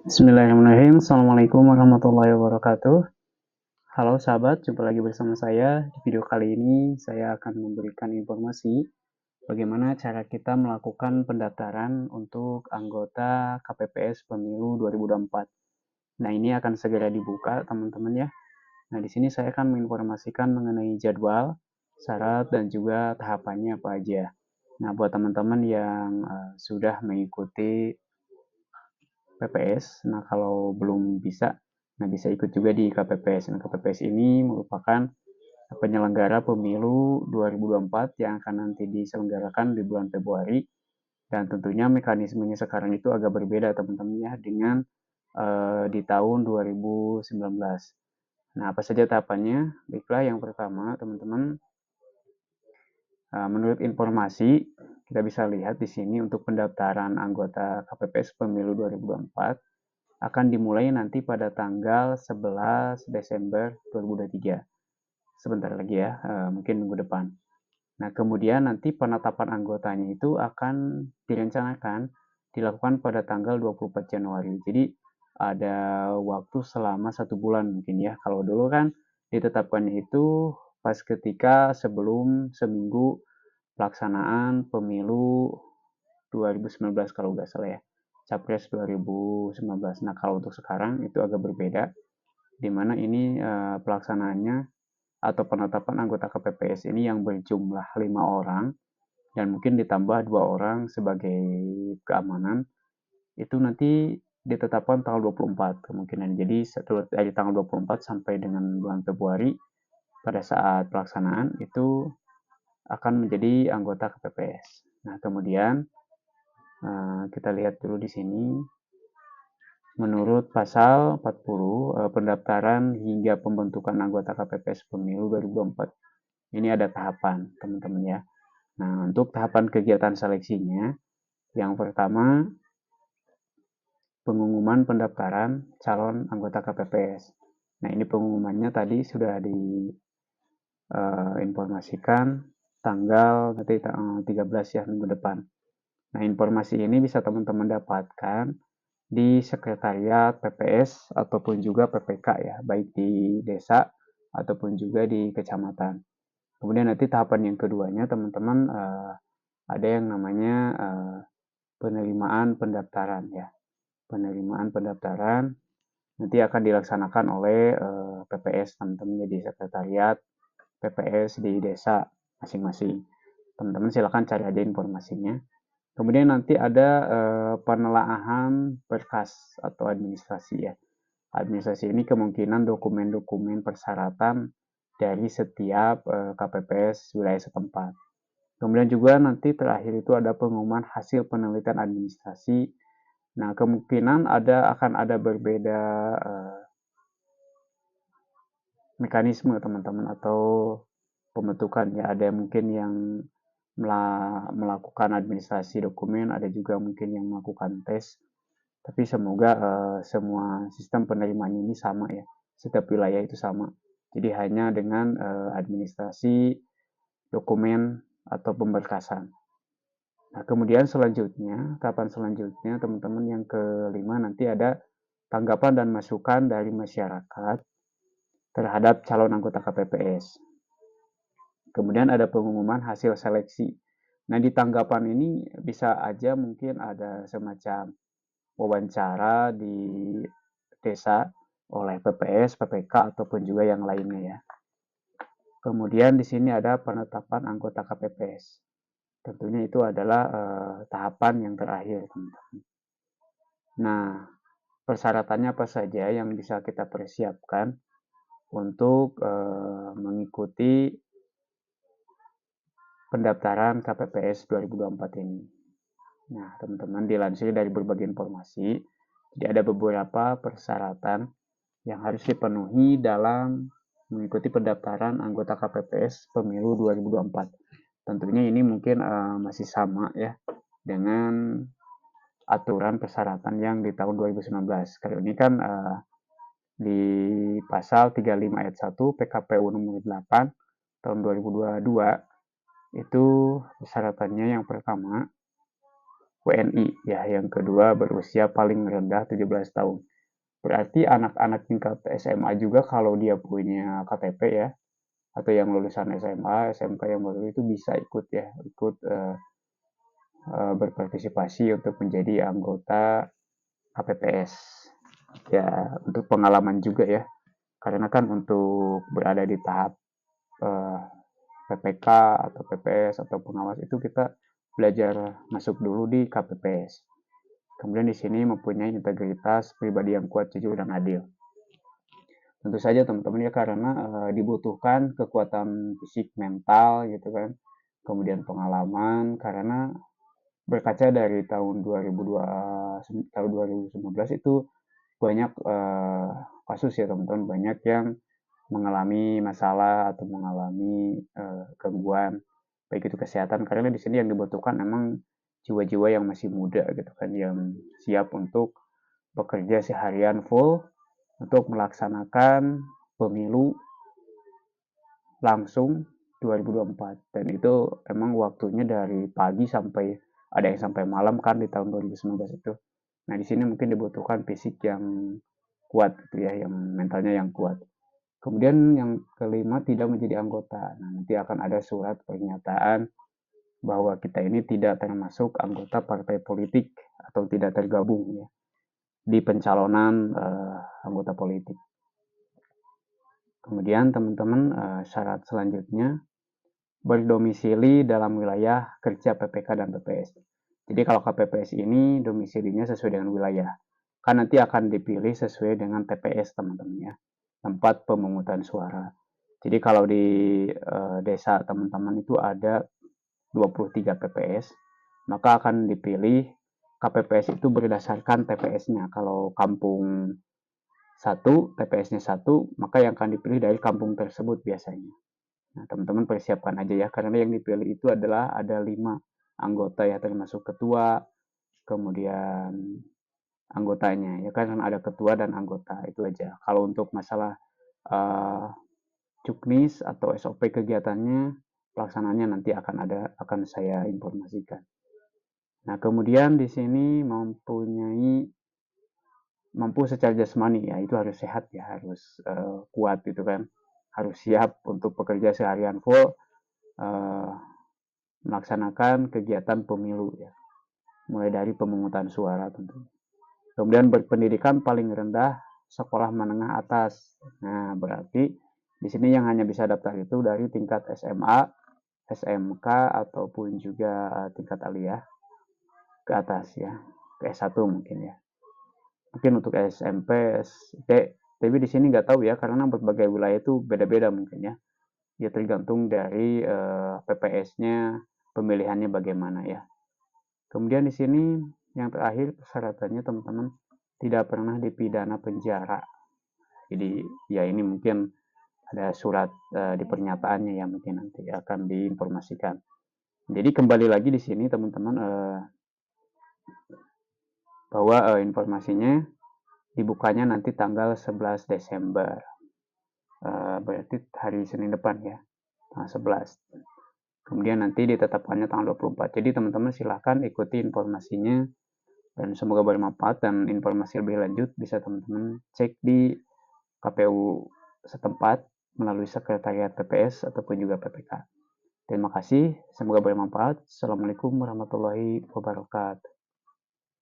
Bismillahirrahmanirrahim. Assalamualaikum warahmatullahi wabarakatuh. Halo sahabat, jumpa lagi bersama saya. Di video kali ini saya akan memberikan informasi bagaimana cara kita melakukan pendaftaran untuk anggota KPPS Pemilu 2024. Nah, ini akan segera dibuka, teman-teman ya. Nah, di sini saya akan menginformasikan mengenai jadwal, syarat, dan juga tahapannya apa aja. Nah, buat teman-teman yang sudah mengikuti KPPS. Nah, kalau belum bisa, bisa ikut juga di KPPS. Nah, KPPS ini merupakan penyelenggara pemilu 2024 yang akan nanti diselenggarakan di bulan Februari. Dan tentunya mekanismenya sekarang itu agak berbeda teman-teman ya dengan di tahun 2019. Nah, apa saja tahapannya? Baiklah, yang pertama teman-teman, menurut informasi kita bisa lihat di sini untuk pendaftaran anggota KPPS Pemilu 2024 akan dimulai nanti pada tanggal 11 Desember 2023. Sebentar lagi ya, mungkin minggu depan. Nah, kemudian nanti penetapan anggotanya itu akan direncanakan dilakukan pada tanggal 24 Januari. Jadi ada waktu selama 1 bulan mungkin ya. Kalau dulu kan ditetapkannya itu pas ketika sebelum seminggu pelaksanaan pemilu 2019 kalau nggak salah ya. Capres 2019. Nah, kalau untuk sekarang itu agak berbeda, di mana ini pelaksanaannya atau penetapan anggota KPPS ini yang berjumlah 5 orang dan mungkin ditambah 2 orang sebagai keamanan, itu nanti ditetapkan tanggal 24 kemungkinan. Jadi dari tanggal 24 sampai dengan bulan Februari pada saat pelaksanaan itu akan menjadi anggota KPPS. Nah, kemudian kita lihat dulu di sini. Menurut pasal 40 pendaftaran hingga pembentukan anggota KPPS Pemilu 2024 ini ada tahapan teman-teman ya. Nah, untuk tahapan kegiatan seleksinya, yang pertama pengumuman pendaftaran calon anggota KPPS. Nah, ini pengumumannya tadi sudah diinformasikan tanggal nanti 13 ya, minggu depan. Nah, informasi ini bisa teman-teman dapatkan di sekretariat PPS ataupun juga PPK ya, baik di desa ataupun juga di kecamatan. Kemudian nanti tahapan yang keduanya teman-teman ada yang namanya penerimaan pendaftaran ya. Penerimaan pendaftaran nanti akan dilaksanakan oleh PPS teman-teman di sekretariat PPS di desa masing-masing. Teman-teman silakan cari aja informasinya. Kemudian nanti ada penelaahan berkas atau administrasi ya. Administrasi ini kemungkinan dokumen-dokumen persyaratan dari setiap KPPS wilayah setempat. Kemudian juga nanti terakhir itu ada pengumuman hasil penelitian administrasi. Nah, kemungkinan akan ada berbeda mekanisme teman-teman atau pembentukan ya. Ada mungkin yang melakukan administrasi dokumen, ada juga mungkin yang melakukan tes. Tapi semoga semua sistem penerimaan ini sama ya, setiap wilayah itu sama. Jadi hanya dengan administrasi dokumen atau pemberkasan. Nah, kemudian selanjutnya, tahapan selanjutnya teman-teman yang kelima nanti ada tanggapan dan masukan dari masyarakat terhadap calon anggota KPPS. Kemudian ada pengumuman hasil seleksi. Nah, di tanggapan ini bisa aja mungkin ada semacam wawancara di desa oleh PPS, PPK, ataupun juga yang lainnya ya. Kemudian di sini ada penetapan anggota KPPS. Tentunya itu adalah tahapan yang terakhir, teman-teman. Nah, persyaratannya apa saja yang bisa kita persiapkan untuk mengikuti pendaftaran KPPS 2024 ini. Nah, teman-teman dilansir dari berbagai informasi, jadi ada beberapa persyaratan yang harus dipenuhi dalam mengikuti pendaftaran anggota KPPS Pemilu 2024. Tentunya ini mungkin masih sama ya dengan aturan persyaratan yang di tahun 2019. Kali ini kan di pasal 35 ayat 1 PKPU nomor 8 tahun 2022 itu persyaratannya yang pertama WNI ya. Yang kedua berusia paling rendah 17 tahun. Berarti anak-anak tingkat SMA juga kalau dia punya KTP ya, atau yang lulusan SMA, SMK yang baru itu bisa ikut ya, ikut berpartisipasi untuk menjadi anggota KPPS. Ya, untuk pengalaman juga ya. Karena kan untuk berada di tahap eh, PPK atau PPS atau pengawas itu kita belajar masuk dulu di KPPS. Kemudian di sini mempunyai integritas pribadi yang kuat, jujur, dan adil. Tentu saja teman-teman ya, karena dibutuhkan kekuatan fisik, mental gitu kan, kemudian pengalaman, karena berkaca dari tahun 2002 tahun 2019 itu banyak kasus ya teman-teman, banyak yang mengalami masalah atau mengalami gangguan baik itu kesehatan, karena di sini yang dibutuhkan emang jiwa-jiwa yang masih muda gitu kan, yang siap untuk bekerja seharian full untuk melaksanakan pemilu langsung 2024, dan itu emang waktunya dari pagi sampai ada yang sampai malam kan di tahun 2019 itu. Nah di sini mungkin dibutuhkan fisik yang kuat gitu ya, yang mentalnya yang kuat. Kemudian yang kelima, tidak menjadi anggota. Nah, nanti akan ada surat pernyataan bahwa kita ini tidak termasuk anggota partai politik atau tidak tergabung ya di pencalonan anggota politik. Kemudian teman-teman, syarat selanjutnya berdomisili dalam wilayah kerja PPK dan PPS. Jadi kalau KPPS ini domisilinya sesuai dengan wilayah. Kan nanti akan dipilih sesuai dengan TPS teman-teman ya, tempat pemungutan suara. Jadi kalau di desa teman-teman itu ada 23 PPS, maka akan dipilih KPPS itu berdasarkan TPS-nya. Kalau kampung satu, TPS-nya satu, maka yang akan dipilih dari kampung tersebut biasanya. Nah, teman-teman persiapkan aja ya, karena yang dipilih itu adalah ada 5 anggota ya, termasuk ketua, kemudian anggotanya ya kan, ada ketua dan anggota itu aja. Kalau untuk masalah uh, cuknis atau SOP kegiatannya, pelaksanaannya nanti akan saya informasikan. Nah, kemudian di sini mampu secara jasmani ya, itu harus sehat ya, harus kuat gitu kan, harus siap untuk bekerja seharian full uh, melaksanakan kegiatan pemilu ya, mulai dari pemungutan suara tentu. Kemudian berpendidikan paling rendah sekolah menengah atas. Nah, berarti di sini yang hanya bisa daftar itu dari tingkat SMA, SMK, ataupun juga tingkat aliyah ke atas ya, ke S1 mungkin ya. Mungkin untuk SMP, SD, tapi di sini nggak tahu ya, karena berbagai wilayah itu beda-beda mungkin ya. Ya tergantung dari PPS-nya, pemilihannya bagaimana ya. Kemudian di sini yang terakhir persyaratannya teman-teman, tidak pernah dipidana penjara. Jadi ya ini mungkin ada surat di pernyataannya yang mungkin nanti akan diinformasikan. Jadi kembali lagi di sini teman-teman, bahwa informasinya dibukanya nanti tanggal 11 Desember. Berarti hari Senin depan ya, tanggal 11. Kemudian nanti ditetapkannya tanggal 24. Jadi teman-teman silahkan ikuti informasinya dan semoga bermanfaat, dan informasi lebih lanjut bisa teman-teman cek di KPU setempat melalui sekretariat PPS ataupun juga PPK. Terima kasih, semoga bermanfaat. Assalamualaikum warahmatullahi wabarakatuh.